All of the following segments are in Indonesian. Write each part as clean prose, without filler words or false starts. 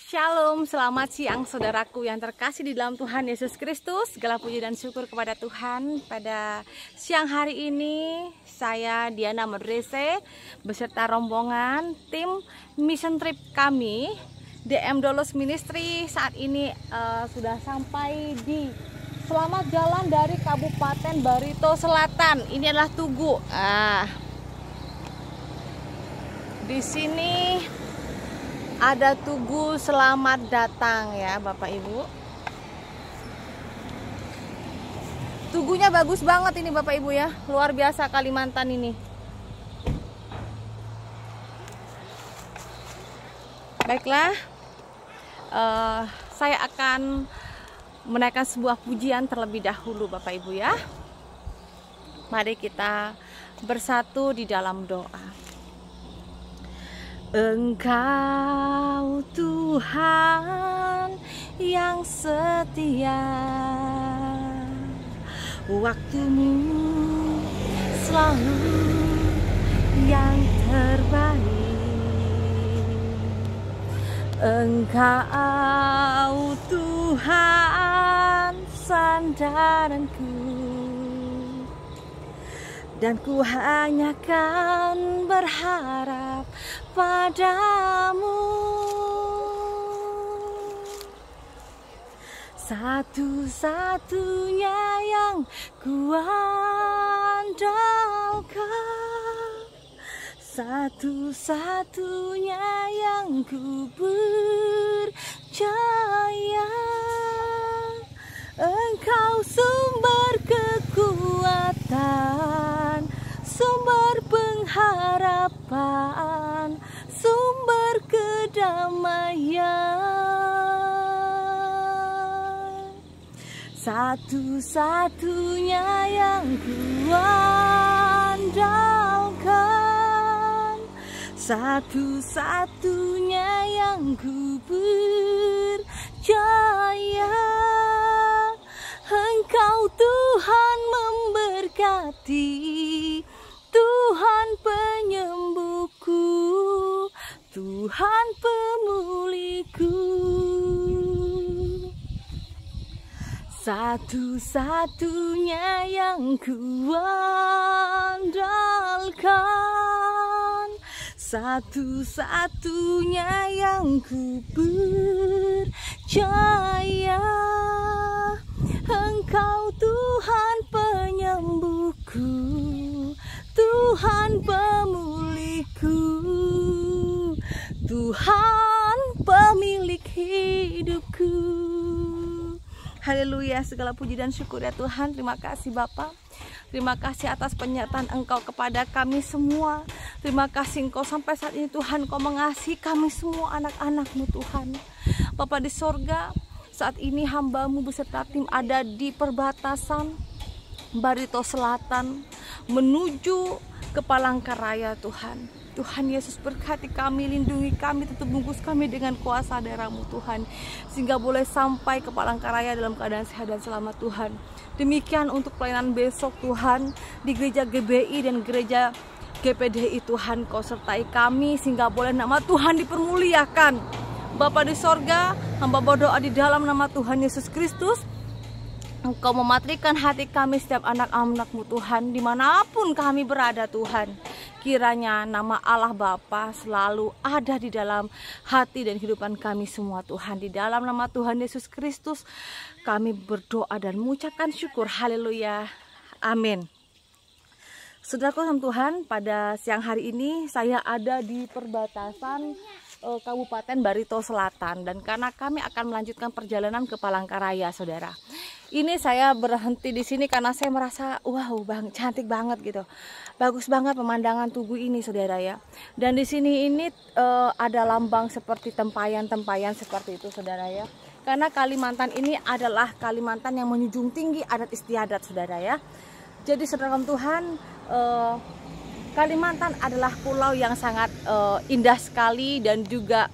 Shalom, selamat siang saudaraku yang terkasih di dalam Tuhan Yesus Kristus. Segala puji dan syukur kepada Tuhan. Pada siang hari ini saya Diana Modrese beserta rombongan tim mission trip kami DM Dolos Ministry saat ini sudah sampai di selamat jalan dari Kabupaten Barito Selatan. Ini adalah Tugu. Di sini ada Tugu selamat datang ya Bapak Ibu. Tugunya bagus banget ini Bapak Ibu ya. Luar biasa Kalimantan ini. Baiklah, saya akan menaikkan sebuah pujian terlebih dahulu Bapak Ibu ya. Mari kita bersatu di dalam doa. Engkau Tuhan yang setia, waktumu selalu yang terbaik. Engkau Tuhan sandaranku, dan ku hanya kan berharap padamu. Satu-satunya yang ku andalkan, satu-satunya yang ku percaya. Engkau sumber kekuatan, sumber pengharapan, sumber kedamaian. Satu-satunya yang ku andalkan, satu-satunya yang ku percaya. Engkau Tuhan memberkati, Tuhan penyembuhku, Tuhan pemulihku. Satu-satunya yang ku andalkan, satu-satunya yang ku percaya. Engkau Tuhan penyembuhku, Tuhan pemulihku, Tuhan pemilik hidupku. Haleluya, segala puji dan syukur ya Tuhan. Terima kasih Bapa. Terima kasih atas penyertaan Engkau kepada kami semua. Terima kasih Engkau sampai saat ini Tuhan, Engkau mengasihi kami semua anak-anak-Mu Tuhan. Bapa di sorga, saat ini hamba-Mu beserta tim ada di perbatasan Barito Selatan menuju ke Palangkaraya Tuhan. Tuhan Yesus berkati kami, lindungi kami, tutup bungkus kami dengan kuasa darah-Mu Tuhan, sehingga boleh sampai ke Palangkaraya dalam keadaan sehat dan selamat Tuhan. Demikian untuk pelayanan besok Tuhan di gereja GBI dan gereja GPDI Tuhan, Kau sertai kami sehingga boleh nama Tuhan dipermuliakan. Bapa di sorga, hamba berdoa di dalam nama Tuhan Yesus Kristus, Engkau mematrikan hati kami setiap anak-anak-Mu Tuhan, dimanapun kami berada Tuhan. Kiranya nama Allah Bapa selalu ada di dalam hati dan kehidupan kami semua Tuhan. Di dalam nama Tuhan Yesus Kristus kami berdoa dan mengucapkan syukur. Haleluya, amin. Saudaraku Tuhan, pada siang hari ini saya ada di perbatasan Kabupaten Barito Selatan, dan karena kami akan melanjutkan perjalanan ke Palangkaraya, saudara. Ini saya berhenti di sini karena saya merasa wow, cantik banget gitu. Bagus banget pemandangan Tugu ini, saudara ya. Dan di sini ini ada lambang seperti tempayan-tempayan seperti itu, saudara ya. Karena Kalimantan ini adalah Kalimantan yang menjunjung tinggi adat istiadat, saudara ya. Jadi saudara Tuhan, Kalimantan adalah pulau yang sangat indah sekali dan juga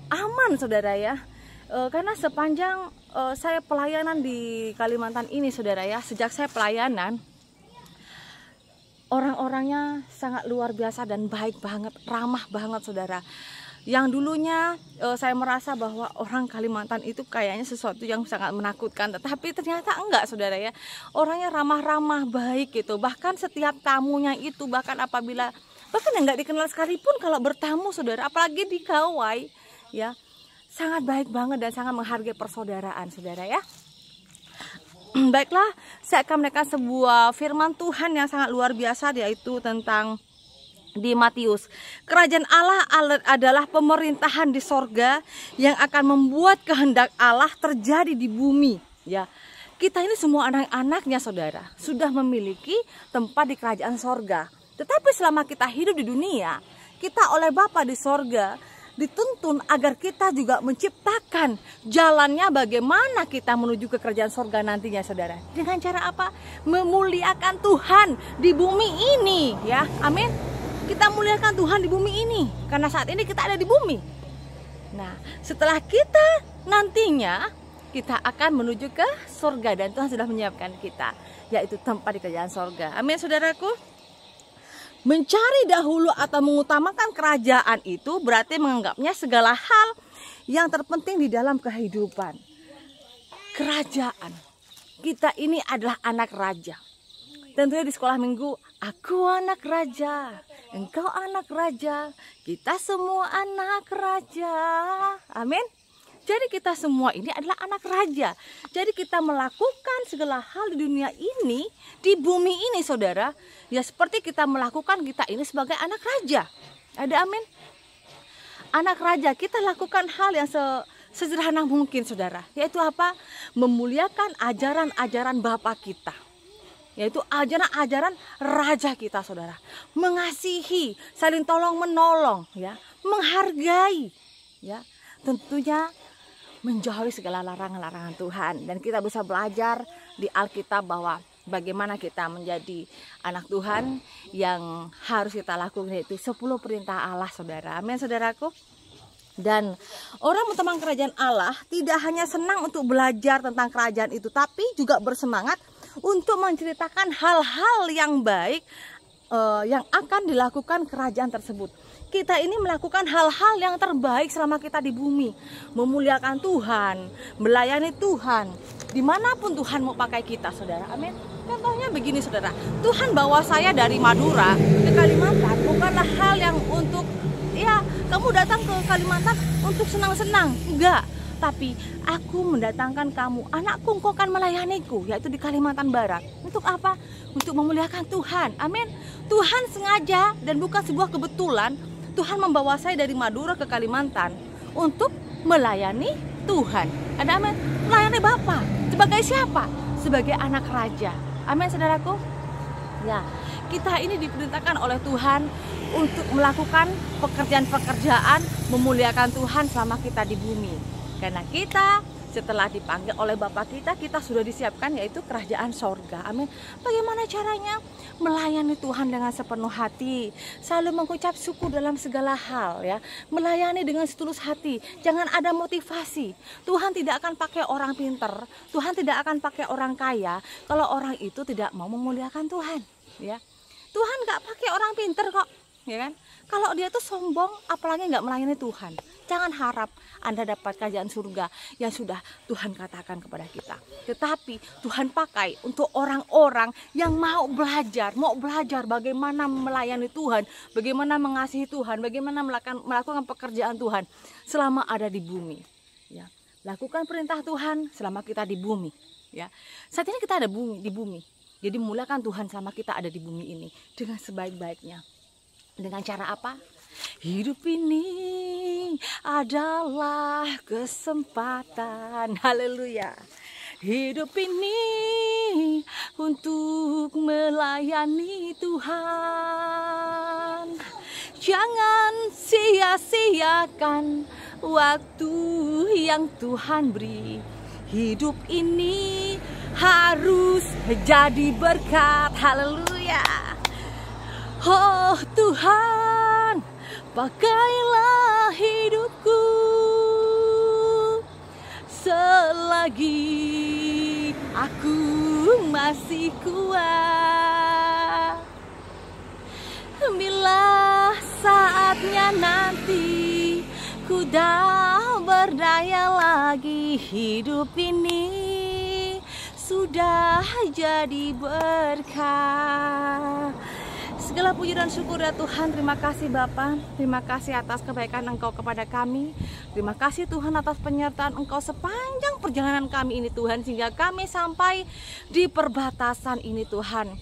aman, saudara ya. Karena sepanjang saya pelayanan di Kalimantan ini, saudara ya, sejak saya pelayanan, orang-orangnya sangat luar biasa dan baik banget, ramah banget, saudara. Yang dulunya saya merasa bahwa orang Kalimantan itu kayaknya sesuatu yang sangat menakutkan, tetapi ternyata enggak, saudara ya. Orangnya ramah-ramah, baik gitu. Bahkan setiap tamunya itu, bahkan yang nggak dikenal sekalipun kalau bertamu, saudara, apalagi di Gawai, ya, sangat baik banget dan sangat menghargai persaudaraan, saudara ya. Baiklah, saya akan menaikkan sebuah firman Tuhan yang sangat luar biasa, yaitu tentang di Matius. Kerajaan Allah adalah pemerintahan di sorga yang akan membuat kehendak Allah terjadi di bumi. Ya, kita ini semua anak-anaknya, saudara, sudah memiliki tempat di kerajaan sorga. Tetapi selama kita hidup di dunia, kita oleh Bapa di sorga dituntun agar kita juga menciptakan jalannya bagaimana kita menuju ke kerajaan sorga nantinya, saudara. Dengan cara apa? Memuliakan Tuhan di bumi ini, ya. Amin. Kita muliakan Tuhan di bumi ini, karena saat ini kita ada di bumi. Nah, setelah kita nantinya, kita akan menuju ke surga, dan Tuhan sudah menyiapkan kita, yaitu tempat di kerajaan surga. Amin, saudaraku. Mencari dahulu atau mengutamakan kerajaan itu berarti menganggapnya segala hal yang terpenting di dalam kehidupan. Kerajaan. Kita ini adalah anak raja. Tentunya di sekolah minggu, aku anak raja, engkau anak raja, kita semua anak raja. Amin. Jadi kita semua ini adalah anak raja. Jadi kita melakukan segala hal di dunia ini, di bumi ini, saudara, ya seperti kita melakukan kita ini sebagai anak raja. Ada amin? Anak raja, kita lakukan hal yang sesederhana mungkin, saudara. Yaitu apa? Memuliakan ajaran-ajaran Bapa kita, yaitu ajaran-ajaran raja kita, saudara. Mengasihi, saling tolong menolong, ya, menghargai, ya, tentunya menjauhi segala larangan-larangan Tuhan. Dan kita bisa belajar di Alkitab bahwa bagaimana kita menjadi anak Tuhan yang harus kita lakukan, yaitu 10 perintah Allah, saudara. Amin, saudaraku. Dan orang teman kerajaan Allah tidak hanya senang untuk belajar tentang kerajaan itu, tapi juga bersemangat untuk menceritakan hal-hal yang baik yang akan dilakukan kerajaan tersebut. Kita ini melakukan hal-hal yang terbaik selama kita di bumi, memuliakan Tuhan, melayani Tuhan, dimanapun Tuhan mau pakai kita, saudara. Amin. Contohnya begini, saudara, Tuhan bawa saya dari Madura ke Kalimantan bukanlah hal yang untuk, ya, kamu datang ke Kalimantan untuk senang-senang, enggak. Tapi aku mendatangkan kamu, anakku, engkau akan melayaniku, yaitu di Kalimantan Barat. Untuk apa? Untuk memuliakan Tuhan. Amin. Tuhan sengaja dan bukan sebuah kebetulan, Tuhan membawa saya dari Madura ke Kalimantan untuk melayani Tuhan. Ada amin? Melayani Bapa. Sebagai siapa? Sebagai anak raja. Amin, saudaraku. Ya, kita ini diperintahkan oleh Tuhan untuk melakukan pekerjaan-pekerjaan memuliakan Tuhan selama kita di bumi. Karena kita setelah dipanggil oleh Bapa kita sudah disiapkan, yaitu kerajaan sorga. Amin. Bagaimana caranya? Melayani Tuhan dengan sepenuh hati, selalu mengucap syukur dalam segala hal, ya. Melayani dengan setulus hati, jangan ada motivasi. Tuhan tidak akan pakai orang pintar, Tuhan tidak akan pakai orang kaya kalau orang itu tidak mau memuliakan Tuhan, ya. Tuhan nggak pakai orang pintar kok, ya kan? Kalau dia tuh sombong, apalagi nggak melayani Tuhan. Jangan harap Anda dapat kerajaan surga yang sudah Tuhan katakan kepada kita. Tetapi Tuhan pakai untuk orang-orang yang mau belajar bagaimana melayani Tuhan, bagaimana mengasihi Tuhan, bagaimana melakukan pekerjaan Tuhan selama ada di bumi. Ya, lakukan perintah Tuhan selama kita di bumi. Ya, saat ini kita ada di bumi. Jadi mulakan Tuhan selama kita ada di bumi ini dengan sebaik-baiknya. Dengan cara apa? Hidup ini adalah kesempatan. Haleluya. Hidup ini untuk melayani Tuhan. Jangan sia-siakan waktu yang Tuhan beri. Hidup ini harus jadi berkat. Haleluya. Oh Tuhan, pakailah hidupku selagi aku masih kuat. Bila saatnya nanti sudah berdaya lagi, hidup ini sudah jadi berkah. Segala puji dan syukur ya Tuhan. Terima kasih Bapa. Terima kasih atas kebaikan Engkau kepada kami. Terima kasih Tuhan atas penyertaan Engkau sepanjang perjalanan kami ini Tuhan, sehingga kami sampai di perbatasan ini Tuhan.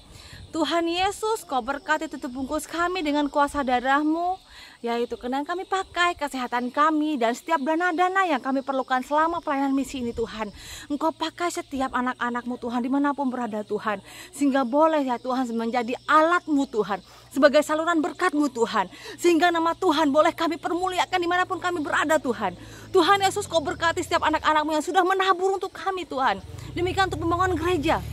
Tuhan Yesus, Kau berkati tutup bungkus kami dengan kuasa darah-Mu, yaitu kenang kami pakai, kesehatan kami, dan setiap dana-dana yang kami perlukan selama pelayanan misi ini Tuhan. Engkau pakai setiap anak-anak-Mu Tuhan, dimanapun berada Tuhan, sehingga boleh ya Tuhan menjadi alat-Mu Tuhan, sebagai saluran berkat-Mu Tuhan, sehingga nama Tuhan boleh kami permuliakan dimanapun kami berada Tuhan. Tuhan Yesus, Kau berkati setiap anak-anak-Mu yang sudah menabur untuk kami Tuhan. Demikian untuk pembangunan gereja,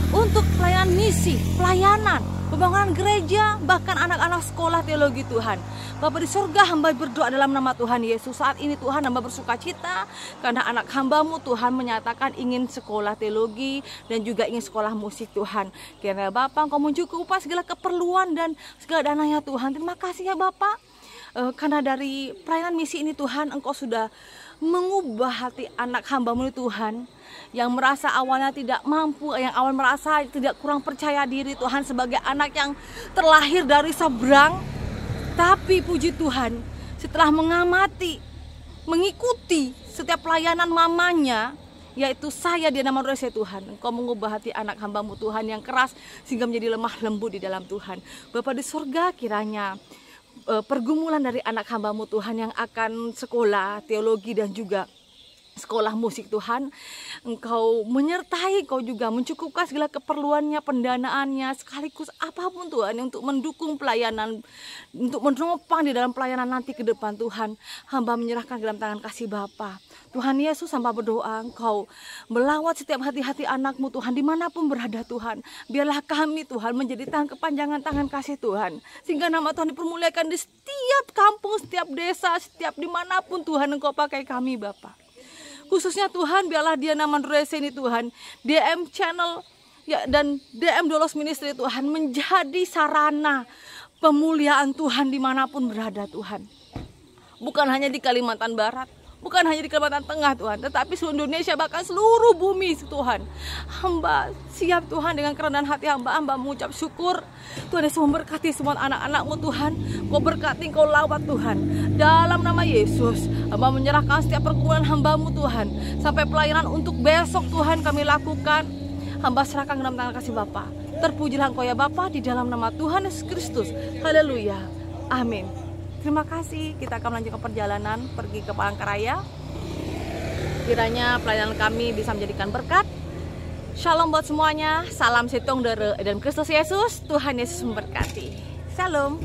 untuk pelayanan misi, pelayanan, pembangunan gereja, bahkan anak-anak sekolah teologi Tuhan. Bapa di surga, hamba berdoa dalam nama Tuhan Yesus. Saat ini Tuhan, hamba bersuka cita karena anak hamba-Mu Tuhan menyatakan ingin sekolah teologi dan juga ingin sekolah musik Tuhan. Kiranya Bapa Engkau mencukupi segala keperluan dan segala dananya Tuhan. Terima kasih ya Bapa, karena dari pelayanan misi ini Tuhan, Engkau sudah mengubah hati anak hamba-Mu Tuhan, yang merasa awalnya tidak mampu, yang awal merasa tidak kurang percaya diri Tuhan sebagai anak yang terlahir dari seberang. Tapi puji Tuhan, setelah mengamati, mengikuti setiap pelayanan mamanya, yaitu saya di nama Roh Tuhan, Engkau mengubah hati anak hamba-Mu Tuhan yang keras sehingga menjadi lemah lembut di dalam Tuhan. Bapa di surga, kiranya pergumulan dari anak hamba-Mu Tuhan yang akan sekolah teologi dan juga sekolah musik Tuhan, Engkau menyertai, Engkau juga mencukupkan segala keperluannya, pendanaannya, sekaligus apapun Tuhan untuk mendukung pelayanan, untuk menopang di dalam pelayanan nanti ke depan Tuhan. Hamba menyerahkan ke dalam tangan kasih Bapa. Tuhan Yesus, hamba berdoa Engkau melawat setiap hati-hati anak-Mu Tuhan dimanapun berada Tuhan. Biarlah kami Tuhan menjadi tangan kepanjangan tangan kasih Tuhan, sehingga nama Tuhan dipermuliakan di setiap kampung, setiap desa, setiap dimanapun Tuhan Engkau pakai kami Bapa. Khususnya Tuhan, biarlah dia nama Rese ini Tuhan, DM Channel ya, dan DM Dolos Ministry Tuhan menjadi sarana pemuliaan Tuhan dimanapun berada Tuhan. Bukan hanya di Kalimantan Barat, bukan hanya di Kalimantan Tengah Tuhan, tetapi seluruh Indonesia, bahkan seluruh bumi Tuhan. Hamba siap Tuhan, dengan kerendahan hati hamba mengucap syukur. Tuhan Yesus memberkati semua anak-anak-Mu Tuhan. Kau berkati, Kau lawat Tuhan. Dalam nama Yesus, hamba menyerahkan setiap pergumulan hamba-Mu Tuhan, sampai pelayanan untuk besok Tuhan kami lakukan. Hamba serahkan ke dalam tangan kasih Bapa. Terpujilah Engkau ya Bapa, di dalam nama Tuhan Yesus Kristus. Haleluya. Amin. Terima kasih. Kita akan melanjutkan perjalanan pergi ke Palangkaraya. Kiranya pelayanan kami bisa menjadikan berkat. Shalom buat semuanya. Salam setong dari dalam Kristus Yesus. Tuhan Yesus memberkati. Shalom.